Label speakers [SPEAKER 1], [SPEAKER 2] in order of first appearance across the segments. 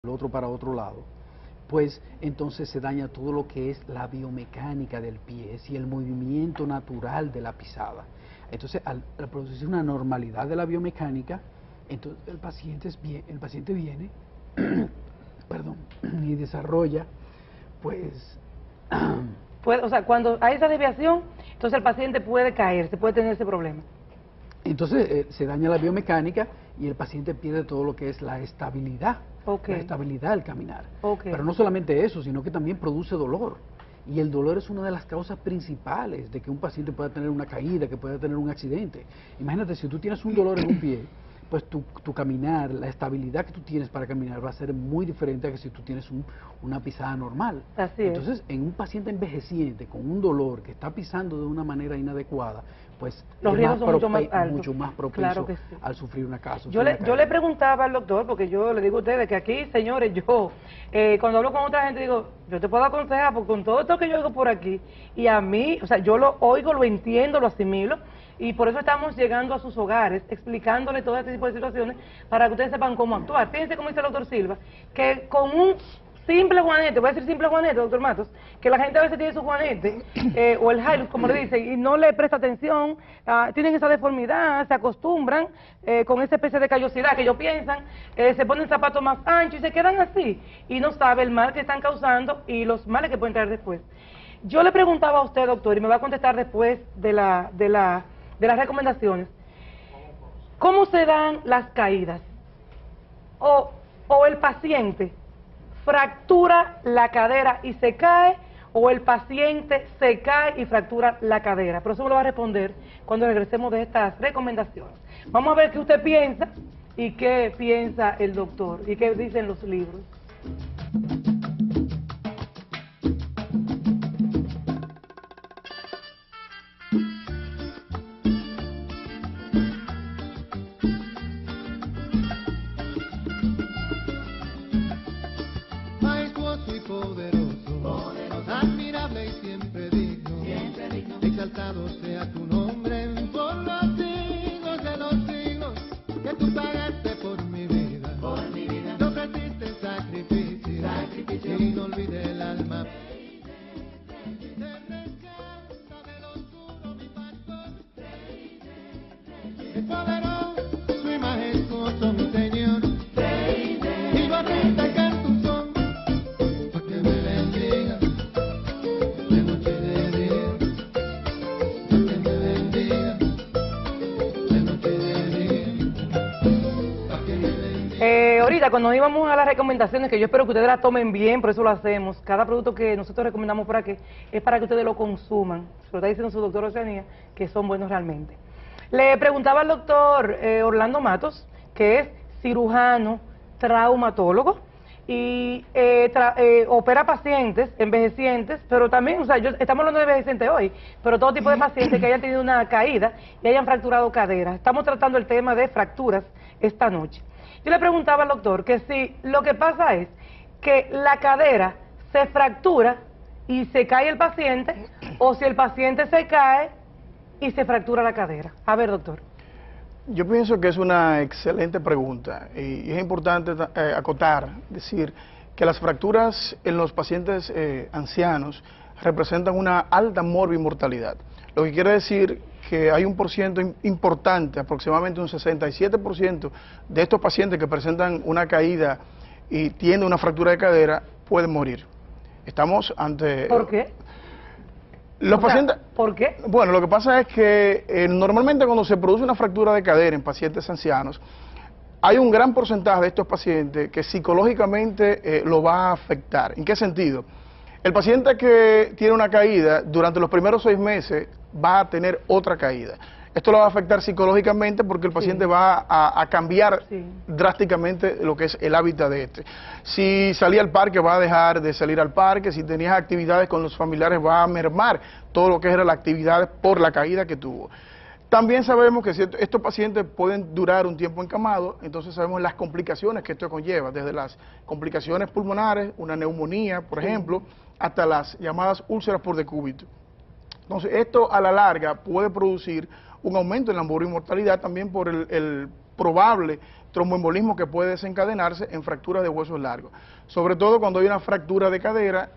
[SPEAKER 1] el otro para otro lado, pues entonces se daña todo lo que es la biomecánica del pie y el movimiento natural de la pisada. Entonces, al producirse una normalidad de la biomecánica, entonces el paciente viene perdón, y desarrolla, pues...
[SPEAKER 2] O sea, cuando hay esa desviación, entonces el paciente puede caer, se puede tener ese problema.
[SPEAKER 1] Entonces se daña la biomecánica y el paciente pierde todo lo que es la estabilidad, la estabilidad al caminar. Pero no solamente eso, sino que también produce dolor. Y el dolor es una de las causas principales de que un paciente pueda tener una caída, que pueda tener un accidente. Imagínate, si tú tienes un dolor en un pie, pues tu caminar, la estabilidad que tú tienes para caminar va a ser muy diferente a que si tú tienes una pisada normal.
[SPEAKER 2] Así es.
[SPEAKER 1] Entonces, en un paciente envejeciente con un dolor que está pisando de una manera inadecuada, pues
[SPEAKER 2] los riesgos son
[SPEAKER 1] mucho más propenso al sufrir una caída.
[SPEAKER 2] Yo le preguntaba al doctor, porque yo le digo a ustedes que aquí, señores, yo cuando hablo con otra gente digo, yo te puedo aconsejar, porque con todo esto que yo oigo por aquí, y a mí, o sea, yo lo oigo, lo entiendo, lo asimilo, y por eso estamos llegando a sus hogares, explicándole todo este tipo de situaciones, para que ustedes sepan cómo actuar. Fíjense como dice el doctor Silva, que con un simple juanete, voy a decir simple juanete, doctor Matos, que la gente a veces tiene su juanete, o el Hilux, como le dicen, y no le presta atención, tienen esa deformidad, se acostumbran con esa especie de callosidad que ellos piensan, se ponen zapatos más anchos y se quedan así, y no sabe el mal que están causando y los males que pueden traer después. Yo le preguntaba a usted, doctor, y me va a contestar después de las recomendaciones, ¿cómo se dan las caídas? O el paciente fractura la cadera y se cae, o el paciente se cae y fractura la cadera. Pero eso me lo va a responder cuando regresemos de estas recomendaciones. Vamos a ver qué usted piensa y qué piensa el doctor y qué dicen los libros.
[SPEAKER 3] Admirable y siempre digno, exaltado sea tu nombre por los siglos de los siglos, que tú pagaste por mi vida, te ofreciste sacrificio, y no olvide el alma. Te rescata del oscuro mi pastor, es poderoso y majestuoso mi Señor, y bonita canto un son, para que me bendiga.
[SPEAKER 2] Ahorita cuando íbamos a las recomendaciones, que yo espero que ustedes las tomen bien, por eso lo hacemos, cada producto que nosotros recomendamos por aquí es para que ustedes lo consuman, se lo está diciendo su doctor Oceanía, que son buenos realmente. Le preguntaba al doctor Orlando Matos, que es cirujano, traumatólogo, y opera pacientes envejecientes, pero también, o sea, estamos hablando de envejecientes hoy, pero todo tipo de pacientes que hayan tenido una caída y hayan fracturado cadera. Estamos tratando el tema de fracturas esta noche. Yo le preguntaba al doctor que si lo que pasa es que la cadera se fractura y se cae el paciente, o si el paciente se cae y se fractura la cadera. A ver, doctor.
[SPEAKER 4] Yo pienso que es una excelente pregunta y es importante acotar, decir que las fracturas en los pacientes ancianos representan una alta morbimortalidad, lo que quiere decir que hay un porciento importante, aproximadamente un 67% de estos pacientes que presentan una caída y tienen una fractura de cadera pueden morir. Estamos ante...
[SPEAKER 2] ¿Por qué?
[SPEAKER 4] Los pacientes,
[SPEAKER 2] ¿por qué?
[SPEAKER 4] Bueno, lo que pasa es que normalmente cuando se produce una fractura de cadera en pacientes ancianos, hay un gran porcentaje de estos pacientes que psicológicamente lo va a afectar. ¿En qué sentido? El paciente que tiene una caída durante los primeros 6 meses va a tener otra caída. Esto lo va a afectar psicológicamente porque el paciente va a cambiar drásticamente lo que es el hábitat de este. Si salía al parque va a dejar de salir al parque, si tenías actividades con los familiares va a mermar todo lo que eran las actividades por la caída que tuvo. También sabemos que estos pacientes pueden durar un tiempo encamados, entonces sabemos las complicaciones que esto conlleva, desde las complicaciones pulmonares, una neumonía, por ejemplo, hasta las llamadas úlceras por decúbito. Entonces, esto a la larga puede producir un aumento en la morbimortalidad también por el probable tromboembolismo que puede desencadenarse en fracturas de huesos largos. Sobre todo cuando hay una fractura de cadera,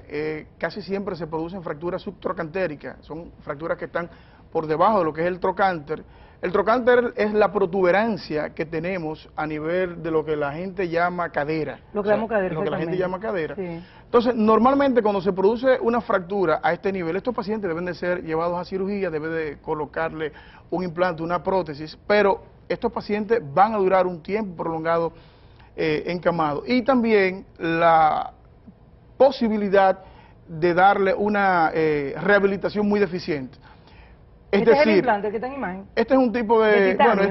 [SPEAKER 4] casi siempre se producen fracturas subtrocantéricas, son fracturas que están por debajo de lo que es el trocánter. El trocánter es la protuberancia que tenemos a nivel de lo que la gente llama cadera.
[SPEAKER 2] Lo que llamamos cadera.
[SPEAKER 4] Lo que la gente llama cadera.
[SPEAKER 2] Sí.
[SPEAKER 4] Entonces, normalmente cuando se produce una fractura a este nivel, estos pacientes deben de ser llevados a cirugía, debe de colocarle un implante, una prótesis, pero estos pacientes van a durar un tiempo prolongado encamados. Y también la posibilidad de darle una rehabilitación muy deficiente.
[SPEAKER 2] ¿Este es el implante que está en imagen?
[SPEAKER 4] Este es un tipo
[SPEAKER 2] ¿De
[SPEAKER 4] bueno,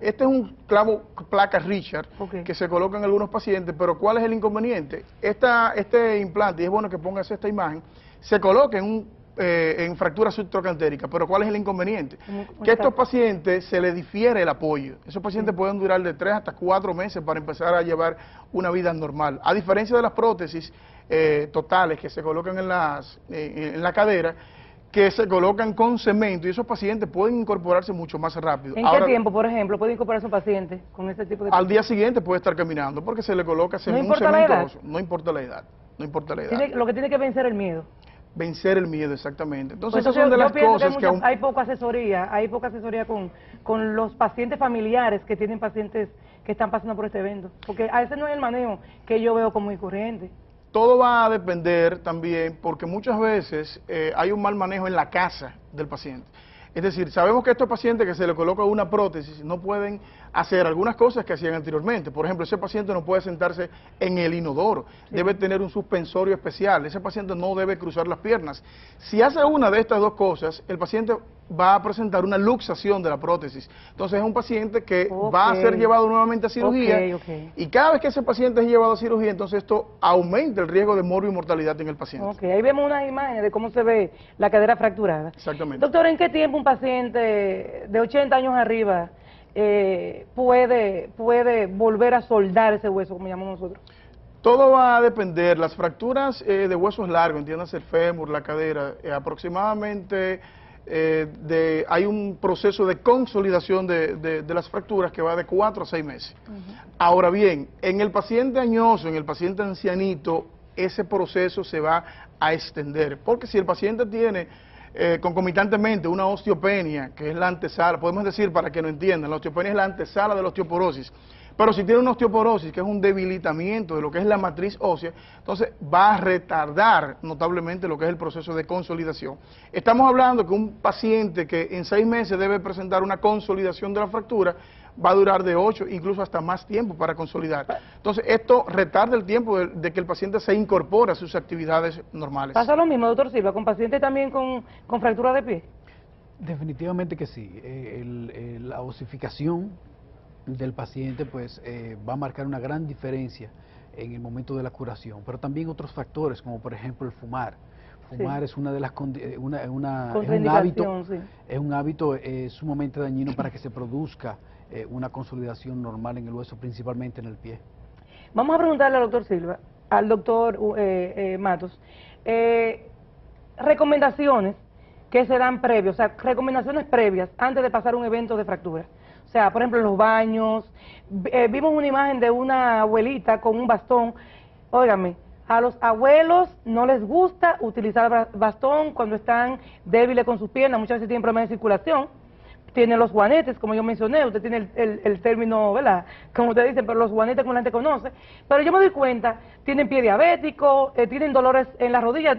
[SPEAKER 4] este es un clavo placa Richard,
[SPEAKER 2] okay,
[SPEAKER 4] que se coloca en algunos pacientes, pero ¿cuál es el inconveniente? Este implante, y es bueno que pongas esta imagen, se coloca en fractura subtrocantérica, pero ¿cuál es el inconveniente? Que a estos pacientes se les difiere el apoyo. Esos pacientes pueden durar de 3 hasta 4 meses para empezar a llevar una vida normal. A diferencia de las prótesis totales que se colocan en la cadera, que se colocan con cemento, y esos pacientes pueden incorporarse mucho más rápido.
[SPEAKER 2] ¿En qué tiempo, por ejemplo, puede incorporarse un paciente con este tipo de
[SPEAKER 4] Al día siguiente puede estar caminando, porque se le coloca un cemento óseo. No importa la edad, no importa la edad.
[SPEAKER 2] Lo que tiene que vencer el miedo.
[SPEAKER 4] Vencer el miedo, exactamente. Entonces,
[SPEAKER 2] pues
[SPEAKER 4] esas son de las cosas
[SPEAKER 2] que hay poca asesoría con los pacientes familiares que tienen pacientes que están pasando por este evento, porque a ese no es el manejo que yo veo como muy corriente.
[SPEAKER 4] Todo va a depender también, porque muchas veces hay un mal manejo en la casa del paciente. Es decir, sabemos que estos pacientes que se le coloca una prótesis no pueden hacer algunas cosas que hacían anteriormente. Por ejemplo, ese paciente no puede sentarse en el inodoro, debe tener un suspensorio especial, ese paciente no debe cruzar las piernas. Si hace una de estas dos cosas, el paciente va a presentar una luxación de la prótesis. Entonces es un paciente que va a ser llevado nuevamente a cirugía, y cada vez que ese paciente es llevado a cirugía, entonces esto aumenta el riesgo de morbo y mortalidad en el paciente.
[SPEAKER 2] Ahí vemos unas imágenes de cómo se ve la cadera fracturada.
[SPEAKER 4] Exactamente.
[SPEAKER 2] Doctor, ¿en qué tiempo un paciente de 80 años arriba puede volver a soldar ese hueso, como llamamos nosotros?
[SPEAKER 4] Todo va a depender. Las fracturas de huesos largos, entiéndase el fémur, la cadera, aproximadamente hay un proceso de consolidación de las fracturas que va de 4 a 6 meses. Ahora bien, en el paciente añoso, en el paciente ancianito, ese proceso se va a extender, porque si el paciente tiene concomitantemente una osteopenia, que es la antesala, podemos decir para que no entiendan, la osteopenia es la antesala de la osteoporosis, pero si tiene una osteoporosis, que es un debilitamiento de lo que es la matriz ósea, entonces va a retardar notablemente lo que es el proceso de consolidación. Estamos hablando que un paciente que en 6 meses debe presentar una consolidación de la fractura, va a durar de 8, incluso hasta más tiempo para consolidar. Entonces, esto retarda el tiempo de que el paciente se incorpore a sus actividades normales.
[SPEAKER 2] ¿Pasa lo mismo, doctor Silva, con pacientes también con fractura de pie?
[SPEAKER 1] Definitivamente que sí. La osificación del paciente pues va a marcar una gran diferencia en el momento de la curación, pero también otros factores, como por ejemplo el fumar. Fumar es una de las es un hábito sumamente dañino para que se produzca una consolidación normal en el hueso, principalmente en el pie.
[SPEAKER 2] Vamos a preguntarle al doctor Silva, al doctor Matos, recomendaciones que se dan previos, o sea, recomendaciones previas antes de pasar un evento de fractura. O sea, por ejemplo, en los baños, vimos una imagen de una abuelita con un bastón. Óigame, a los abuelos no les gusta utilizar bastón cuando están débiles con sus piernas, muchas veces tienen problemas de circulación. Tienen los juanetes, como yo mencioné, usted tiene el término, ¿verdad? Como usted dice, pero los juanetes como la gente conoce. Pero yo me doy cuenta, tienen pie diabético, tienen dolores en las rodillas,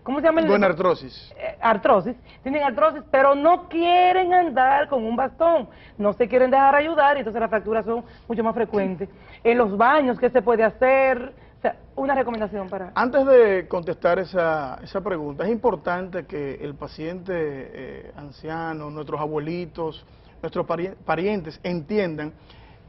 [SPEAKER 2] ¿cómo se llama?
[SPEAKER 4] Buena artrosis.
[SPEAKER 2] Artrosis, tienen artrosis, pero no quieren andar con un bastón, no se quieren dejar ayudar, y entonces las fracturas son mucho más frecuentes. En los baños, ¿qué se puede hacer? O sea, una recomendación para...
[SPEAKER 4] Antes de contestar esa pregunta, es importante que el paciente anciano, nuestros abuelitos, nuestros parientes entiendan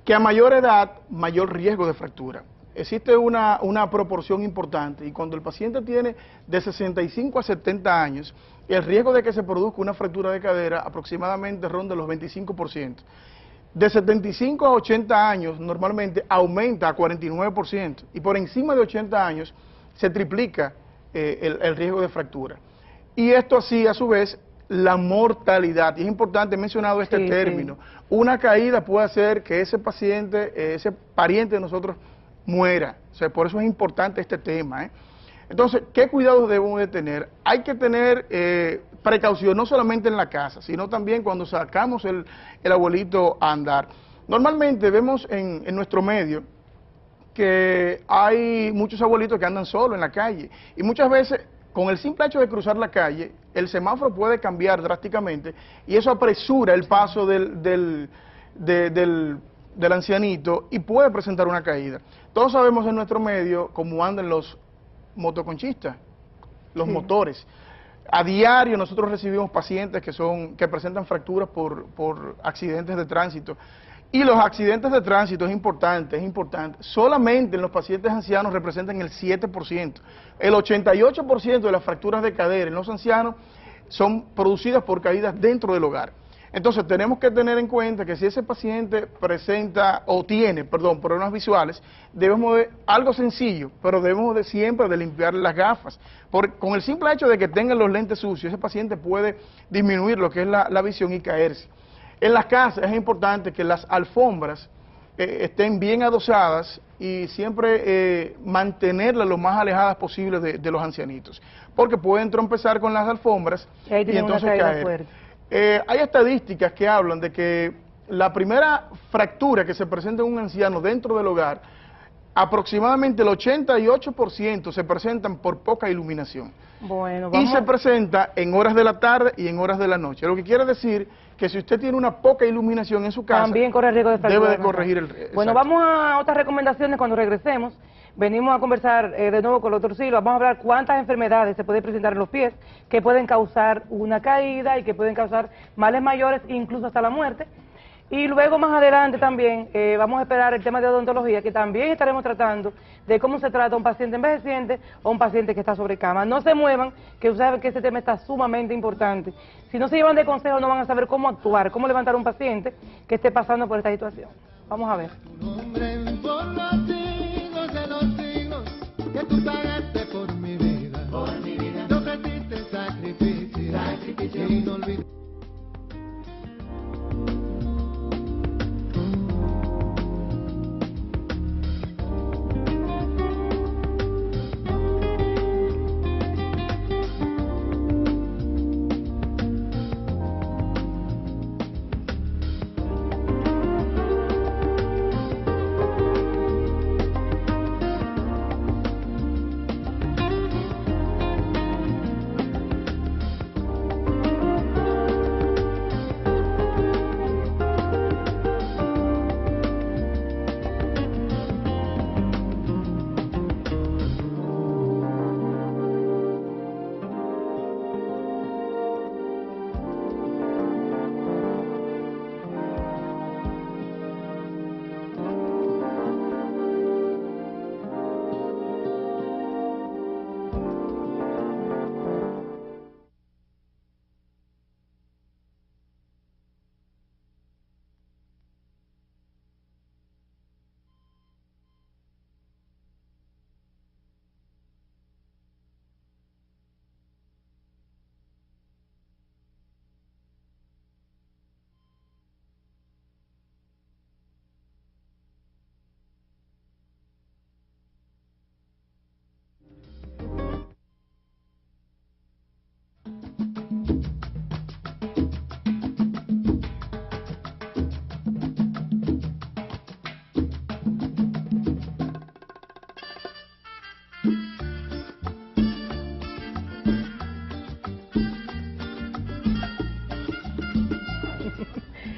[SPEAKER 4] que a mayor edad, mayor riesgo de fractura. Existe una proporción importante, y cuando el paciente tiene de 65 a 70 años, el riesgo de que se produzca una fractura de cadera aproximadamente ronda los 25%. De 75 a 80 años normalmente aumenta a 49%, y por encima de 80 años se triplica el riesgo de fractura. Y esto así, a su vez, la mortalidad. Y es importante, he mencionado este término. Sí. Una caída puede hacer que ese paciente, ese pariente de nosotros muera. O sea, por eso es importante este tema, ¿eh? Entonces, ¿qué cuidados debemos de tener? Hay que tener precaución, no solamente en la casa, sino también cuando sacamos el abuelito a andar. Normalmente vemos en nuestro medio que hay muchos abuelitos que andan solos en la calle, y muchas veces, con el simple hecho de cruzar la calle, el semáforo puede cambiar drásticamente, y eso apresura el paso del ancianito y puede presentar una caída. Todos sabemos en nuestro medio cómo andan los motoconchistas, los motores. A diario nosotros recibimos pacientes que presentan fracturas por accidentes de tránsito. Y los accidentes de tránsito es importante. Solamente en los pacientes ancianos representan el 7%. El 88% de las fracturas de cadera en los ancianos son producidas por caídas dentro del hogar. Entonces tenemos que tener en cuenta que si ese paciente presenta o tiene, problemas visuales, debemos de, algo sencillo, pero debemos de siempre de limpiarle las gafas. Con el simple hecho de que tengan los lentes sucios, ese paciente puede disminuir lo que es la visión y caerse. En las casas es importante que las alfombras estén bien adosadas y siempre mantenerlas lo más alejadas posible de los ancianitos, porque pueden trompezar con las alfombras y entonces caer. Hay estadísticas que hablan de que la primera fractura que se presenta en un anciano dentro del hogar, aproximadamente el 88% se presentan por poca iluminación. Bueno, y se presenta en horas de la tarde y en horas de la noche. Lo que quiere decir que si usted tiene una poca iluminación en su casa,
[SPEAKER 2] también corre riesgo de fractura.
[SPEAKER 4] Debe de corregir el...
[SPEAKER 2] Bueno, vamos a otras recomendaciones cuando regresemos. Venimos a conversar de nuevo con el doctor Silva. Vamos a hablar cuántas enfermedades se pueden presentar en los pies que pueden causar una caída y que pueden causar males mayores, incluso hasta la muerte. Y luego más adelante también vamos a esperar el tema de odontología, que también estaremos tratando de cómo se trata a un paciente envejeciente o un paciente que está sobre cama. No se muevan, que ustedes saben que este tema está sumamente importante. Si no se llevan de consejo no van a saber cómo actuar, cómo levantar a un paciente que esté pasando por esta situación. Vamos a ver.
[SPEAKER 3] Que tú pagaste por mi vida, yo que a ti te sacrificio y no olvides.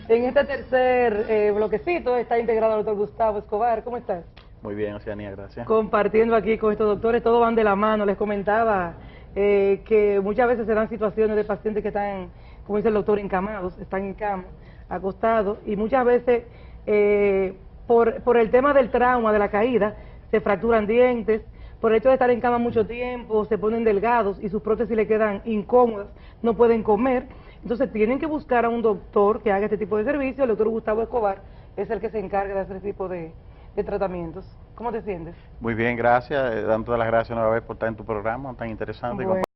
[SPEAKER 2] En este tercer bloquecito está integrado el doctor Gustavo Escobar. ¿Cómo estás?
[SPEAKER 5] Muy bien, Oceanía, gracias.
[SPEAKER 2] Compartiendo aquí con estos doctores, todos van de la mano. Les comentaba que muchas veces se dan situaciones de pacientes que están, como dice el doctor, encamados, están en cama, acostados, y muchas veces por el tema del trauma, de la caída, se fracturan dientes. Por el hecho de estar en cama mucho tiempo, se ponen delgados y sus prótesis le quedan incómodas, no pueden comer. Entonces tienen que buscar a un doctor que haga este tipo de servicio. El doctor Gustavo Escobar es el que se encarga de hacer este tipo de tratamientos. ¿Cómo te sientes?
[SPEAKER 5] Muy bien, gracias. Dando las gracias una vez por estar en tu programa tan interesante.
[SPEAKER 2] Bueno.